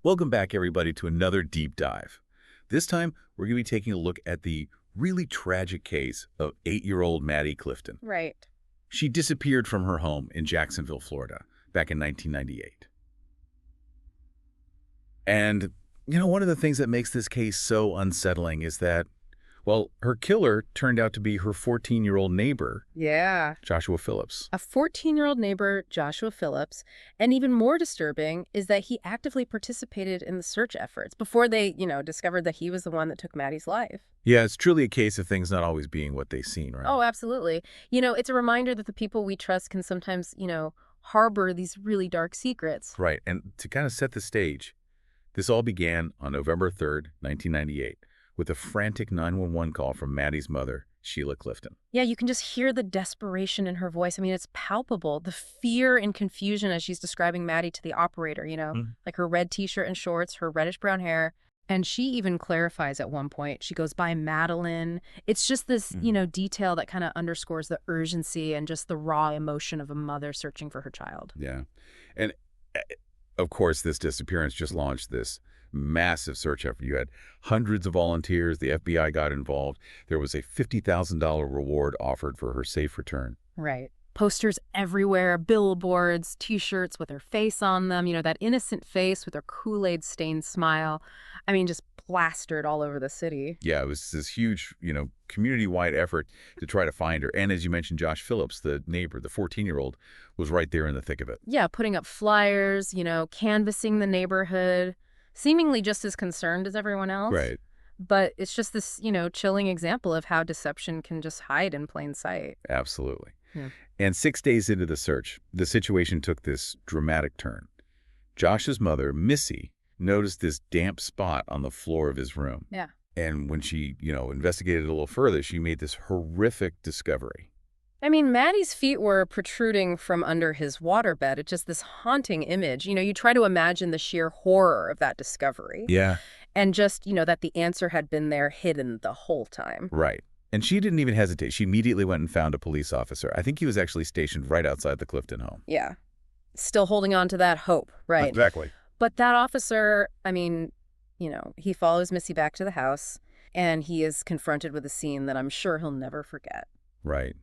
Welcome back, everybody, to another deep dive. This time, we're going to be taking a look at the really tragic case of 8-year-old Maddy Clifton. Right. She disappeared from her home in Jacksonville, Florida, back in 1998. And, one of the things that makes this case so unsettling is that, well, her killer turned out to be her 14-year-old neighbor, Yeah. Joshua Phillips. A 14-year-old neighbor, Joshua Phillips, and even more disturbing is that he actively participated in the search efforts before they, discovered that he was the one that took Maddie's life. Yeah, it's truly a case of things not always being what they seem, right? Oh, absolutely. It's a reminder that the people we trust can sometimes, harbor these really dark secrets. Right, and to kind of set the stage, this all began on November 3rd, 1998, with a frantic 911 call from Maddie's mother, Sheila Clifton. Yeah, you can just hear the desperation in her voice. I mean, it's palpable. The fear and confusion as she's describing Maddie to the operator, like her red t-shirt and shorts, her reddish-brown hair. And she even clarifies at one point. She goes by Madeline. It's just this, detail that kind of underscores the urgency and just the raw emotion of a mother searching for her child. Yeah. And of course, this disappearance just launched this massive search effort. You had hundreds of volunteers. The FBI got involved. There was a $50,000 reward offered for her safe return. Right. Posters everywhere, billboards, T-shirts with her face on them, that innocent face with her Kool-Aid stained smile. I mean, just plastered all over the city. Yeah, it was this huge, community-wide effort to try to find her. And as you mentioned, Josh Phillips, the neighbor, the 14-year-old, was right there in the thick of it. Yeah, putting up flyers, canvassing the neighborhood, seemingly just as concerned as everyone else. Right. But it's just this, chilling example of how deception can just hide in plain sight. Absolutely. Yeah. And 6 days into the search, the situation took this dramatic turn. Josh's mother, Missy, noticed this damp spot on the floor of his room. Yeah. And when she, investigated a little further, she made this horrific discovery. I mean, Maddie's feet were protruding from under his waterbed. It's just this haunting image. You try to imagine the sheer horror of that discovery. Yeah. And just, that the answer had been there hidden the whole time. Right. And she didn't even hesitate. She immediately went and found a police officer. I think he was actually stationed right outside the Clifton home. Yeah. Still holding on to that hope, right? Exactly. But that officer, he follows Missy back to the house, and he is confronted with a scene that I'm sure he'll never forget. Right.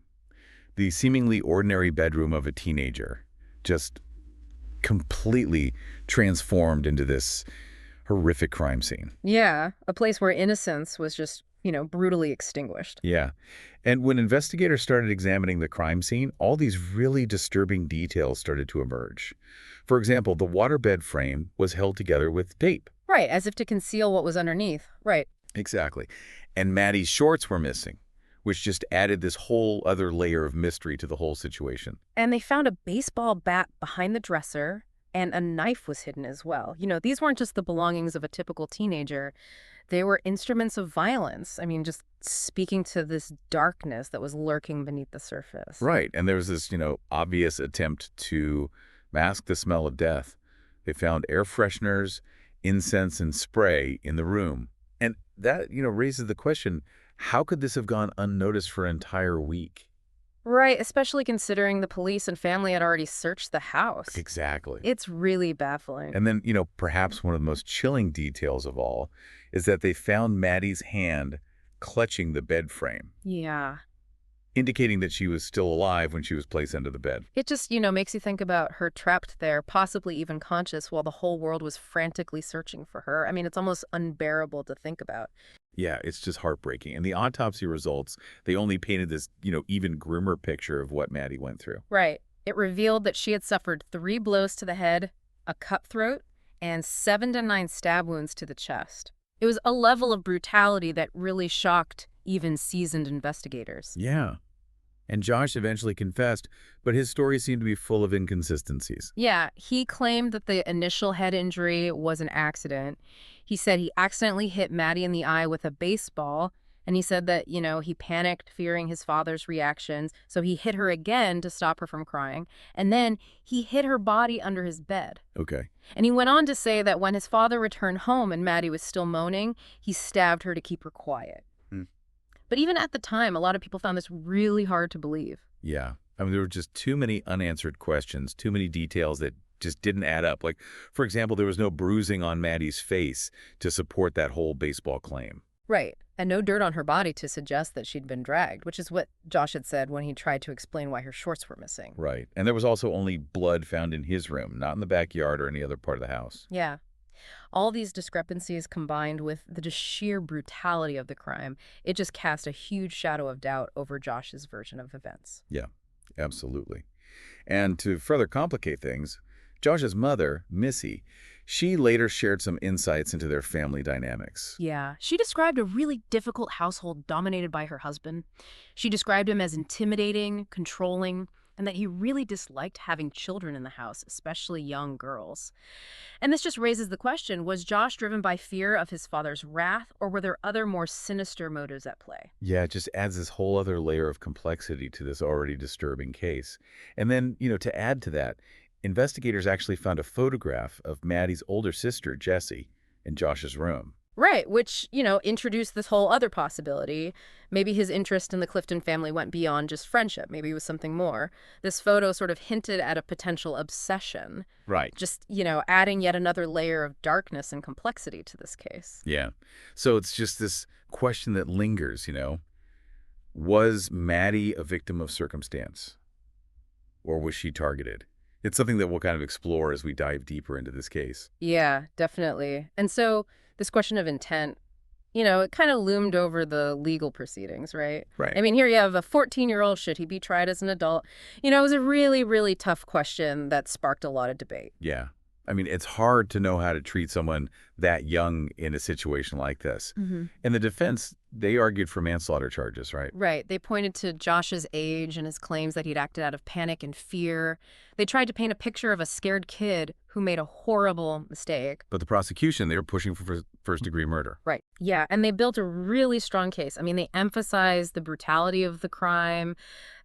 The seemingly ordinary bedroom of a teenager just completely transformed into this horrific crime scene. Yeah, a place where innocence was just, brutally extinguished. Yeah. And when investigators started examining the crime scene, all these really disturbing details started to emerge. For example, the waterbed frame was held together with tape. Right, as if to conceal what was underneath. Right. Exactly. And Maddie's shorts were missing, which just added this whole other layer of mystery to the whole situation. And they found a baseball bat behind the dresser, and a knife was hidden as well. These weren't just the belongings of a typical teenager. They were instruments of violence. I mean, just speaking to this darkness that was lurking beneath the surface. Right. And there was this, obvious attempt to mask the smell of death. They found air fresheners, incense, and spray in the room. And that, raises the question, how could this have gone unnoticed for an entire week? Right, especially considering the police and family had already searched the house. Exactly. It's really baffling. And then, perhaps one of the most chilling details of all is that they found Maddie's hand clutching the bed frame. Yeah. Indicating that she was still alive when she was placed under the bed. It just, makes you think about her trapped there, possibly even conscious, while the whole world was frantically searching for her. I mean, it's almost unbearable to think about. Yeah, it's just heartbreaking. And the autopsy results, they only painted this, even grimmer picture of what Maddie went through. Right. It revealed that she had suffered 3 blows to the head, a cutthroat, and 7 to 9 stab wounds to the chest. It was a level of brutality that really shocked even seasoned investigators. Yeah. And Josh eventually confessed, but his story seemed to be full of inconsistencies. Yeah, he claimed that the initial head injury was an accident. He said he accidentally hit Maddie in the eye with a baseball, and he said that, he panicked fearing his father's reactions, so he hit her again to stop her from crying, and then he hid her body under his bed. Okay. And he went on to say that when his father returned home and Maddie was still moaning, he stabbed her to keep her quiet. But even at the time, a lot of people found this really hard to believe. Yeah. I mean, there were just too many unanswered questions, too many details that just didn't add up. Like, for example, there was no bruising on Maddy's face to support that whole baseball claim. Right. And no dirt on her body to suggest that she'd been dragged, which is what Josh had said when he tried to explain why her shorts were missing. Right. And there was also only blood found in his room, not in the backyard or any other part of the house. Yeah. All these discrepancies combined with the just sheer brutality of the crime, it just cast a huge shadow of doubt over Josh's version of events. Yeah, absolutely. And to further complicate things, Josh's mother, Missy, she later shared some insights into their family dynamics. Yeah, she described a really difficult household dominated by her husband. She described him as intimidating, controlling, and that he really disliked having children in the house, especially young girls. And this just raises the question, was Josh driven by fear of his father's wrath, or were there other more sinister motives at play? Yeah, it just adds this whole other layer of complexity to this already disturbing case. And then, to add to that, investigators actually found a photograph of Maddie's older sister, Jessie, in Josh's room. Right, which, introduced this whole other possibility. Maybe his interest in the Clifton family went beyond just friendship. Maybe it was something more. This photo sort of hinted at a potential obsession. Right. Just, adding yet another layer of darkness and complexity to this case. Yeah. So it's just this question that lingers, Was Maddie a victim of circumstance? Or was she targeted? It's something that we'll kind of explore as we dive deeper into this case. Yeah, definitely. And so this question of intent, it kind of loomed over the legal proceedings, right? Right. I mean, here you have a 14-year-old, should he be tried as an adult? It was a really, really tough question that sparked a lot of debate. Yeah. I mean, it's hard to know how to treat someone that young in a situation like this. And the defense, they argued for manslaughter charges, right? Right. They pointed to Josh's age and his claims that he'd acted out of panic and fear. They tried to paint a picture of a scared kid who made a horrible mistake. But the prosecution, they were pushing for first-degree murder. Right. Yeah. And they built a really strong case. I mean, they emphasized the brutality of the crime,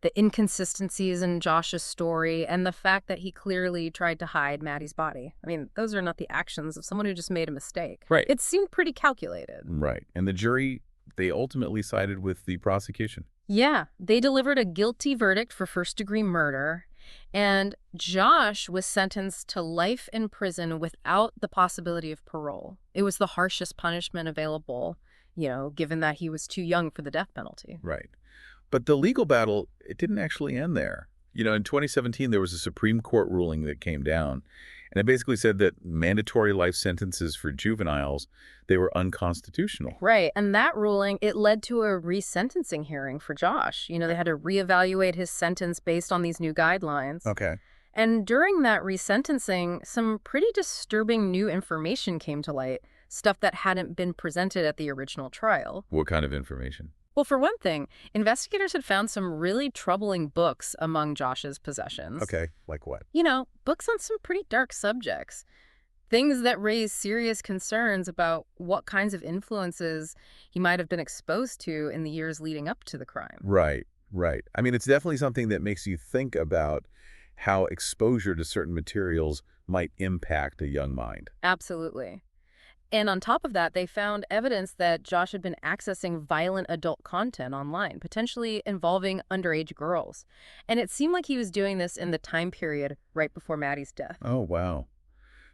the inconsistencies in Josh's story, and the fact that he clearly tried to hide Maddie's body. I mean, those are not the actions of someone who just made a mistake. Right. It seemed pretty calculated. Right. And the jury, they ultimately sided with the prosecution. Yeah. They delivered a guilty verdict for first-degree murder. And Josh was sentenced to life in prison without the possibility of parole. It was the harshest punishment available, given that he was too young for the death penalty. Right. But the legal battle, it didn't actually end there. In 2017, there was a Supreme Court ruling that came down, and it basically said that mandatory life sentences for juveniles, they were unconstitutional. Right. And that ruling, it led to a resentencing hearing for Josh. They had to reevaluate his sentence based on these new guidelines. Okay. And during that resentencing, some pretty disturbing new information came to light, stuff that hadn't been presented at the original trial. What kind of information? Well, for one thing, investigators had found some really troubling books among Josh's possessions. Okay, like what? Books on some pretty dark subjects. Things that raise serious concerns about what kinds of influences he might have been exposed to in the years leading up to the crime. Right, right. I mean, it's definitely something that makes you think about how exposure to certain materials might impact a young mind. Absolutely. And on top of that, they found evidence that Josh had been accessing violent adult content online, potentially involving underage girls. And it seemed like he was doing this in the time period right before Maddie's death. Oh, wow.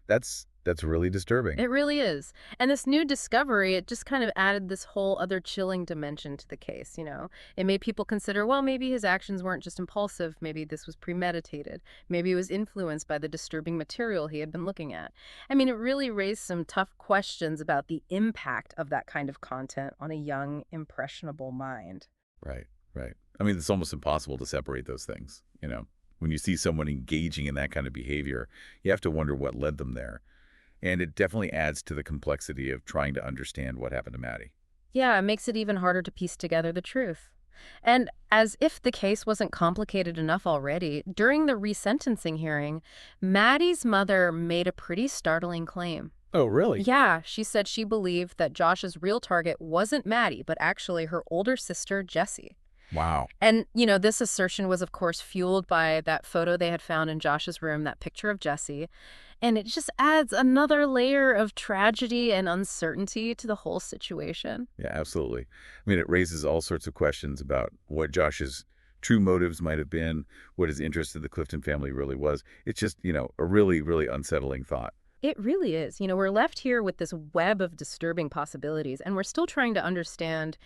That's really disturbing. It really is. And this new discovery, it just kind of added this whole other chilling dimension to the case, It made people consider, well, maybe his actions weren't just impulsive. Maybe this was premeditated. Maybe it was influenced by the disturbing material he had been looking at. I mean, it really raised some tough questions about the impact of that kind of content on a young, impressionable mind. Right, right. I mean, it's almost impossible to separate those things, When you see someone engaging in that kind of behavior, you have to wonder what led them there. And it definitely adds to the complexity of trying to understand what happened to Maddie. Yeah, it makes it even harder to piece together the truth. And as if the case wasn't complicated enough already, during the resentencing hearing, Maddie's mother made a pretty startling claim. Oh, really? Yeah, she said she believed that Josh's real target wasn't Maddie, but actually her older sister, Jessie. Wow. And, this assertion was, of course, fueled by that photo they had found in Josh's room, that picture of Jessie. And it just adds another layer of tragedy and uncertainty to the whole situation. Yeah, absolutely. I mean, it raises all sorts of questions about what Josh's true motives might have been, what his interest in the Clifton family really was. It's just, a really, really unsettling thought. It really is. We're left here with this web of disturbing possibilities, and we're still trying to understand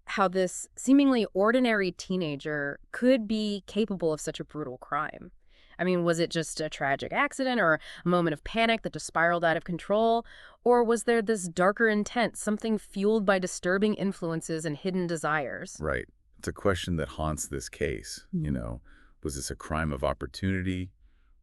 how this seemingly ordinary teenager could be capable of such a brutal crime. I mean, was it just a tragic accident or a moment of panic that just spiraled out of control? Or was there this darker intent, something fueled by disturbing influences and hidden desires? Right. It's a question that haunts this case. Was this a crime of opportunity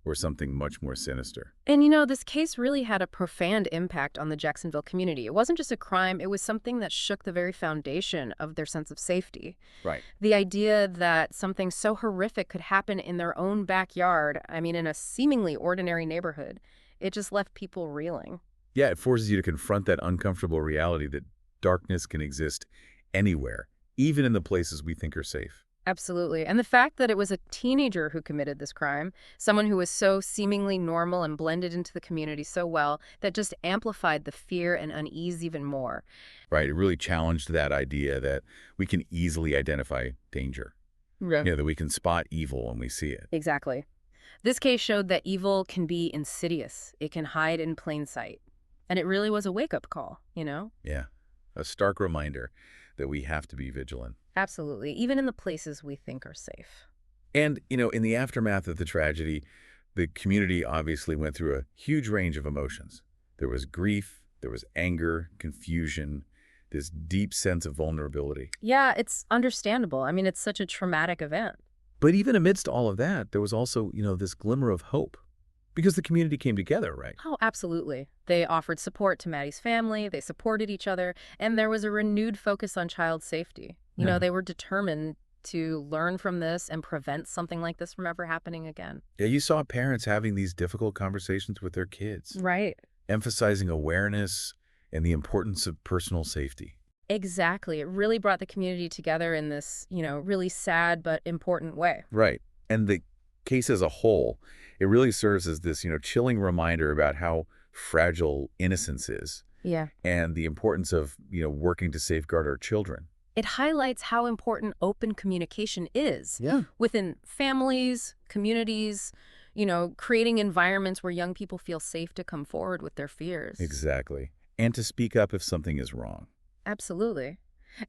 or something much more sinister? And this case really had a profound impact on the Jacksonville community. It wasn't just a crime, it was something that shook the very foundation of their sense of safety. Right. The idea that something so horrific could happen in their own backyard, I mean, in a seemingly ordinary neighborhood, it just left people reeling. Yeah, it forces you to confront that uncomfortable reality that darkness can exist anywhere, even in the places we think are safe. Absolutely. And the fact that it was a teenager who committed this crime, someone who was so seemingly normal and blended into the community so well, that just amplified the fear and unease even more. Right. It really challenged that idea that we can easily identify danger. Yeah. That we can spot evil when we see it. Exactly. This case showed that evil can be insidious. It can hide in plain sight. And it really was a wake-up call. Yeah. A stark reminder that we have to be vigilant. Absolutely, even in the places we think are safe. And, in the aftermath of the tragedy, the community obviously went through a huge range of emotions. There was grief, there was anger, confusion, this deep sense of vulnerability. Yeah, it's understandable. I mean, it's such a traumatic event. But even amidst all of that, there was also, this glimmer of hope. Because the community came together, right? Oh, absolutely. They offered support to Maddie's family, they supported each other, and there was a renewed focus on child safety. They were determined to learn from this and prevent something like this from ever happening again. Yeah, you saw parents having these difficult conversations with their kids, Right. emphasizing awareness and the importance of personal safety. Exactly. It really brought the community together in this, really sad but important way. Right. And the case as a whole, it really serves as this, chilling reminder about how fragile innocence is. Yeah. And the importance of, working to safeguard our children. It highlights how important open communication is within families, communities, creating environments where young people feel safe to come forward with their fears. Exactly. And to speak up if something is wrong. Absolutely.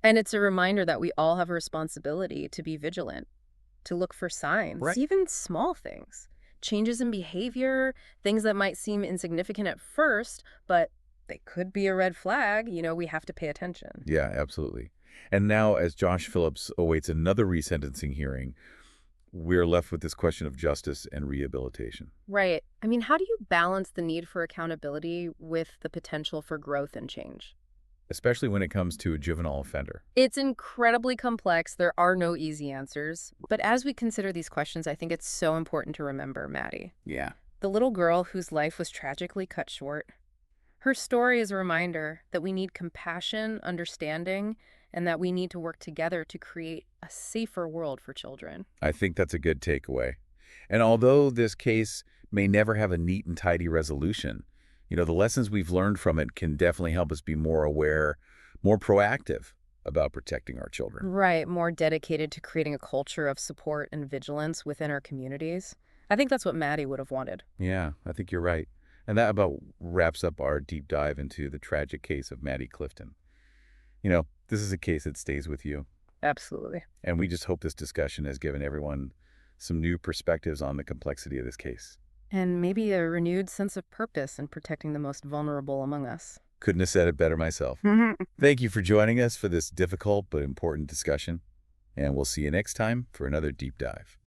And it's a reminder that we all have a responsibility to be vigilant, to look for signs, Right. even small things, changes in behavior, things that might seem insignificant at first, but they could be a red flag. We have to pay attention. Yeah, absolutely. And now, as Josh Phillips awaits another resentencing hearing, we're left with this question of justice and rehabilitation. Right. I mean, how do you balance the need for accountability with the potential for growth and change? Especially when it comes to a juvenile offender. It's incredibly complex. There are no easy answers. But as we consider these questions, I think it's so important to remember Maddie, Yeah. the little girl whose life was tragically cut short. Her story is a reminder that we need compassion, understanding, and that we need to work together to create a safer world for children. I think that's a good takeaway. And although this case may never have a neat and tidy resolution, the lessons we've learned from it can definitely help us be more aware, more proactive about protecting our children. Right, more dedicated to creating a culture of support and vigilance within our communities. I think that's what Maddie would have wanted. Yeah, I think you're right. And that about wraps up our deep dive into the tragic case of Maddy Clifton. This is a case that stays with you. Absolutely. And we just hope this discussion has given everyone some new perspectives on the complexity of this case. And maybe a renewed sense of purpose in protecting the most vulnerable among us. Couldn't have said it better myself. Thank you for joining us for this difficult but important discussion. And we'll see you next time for another deep dive.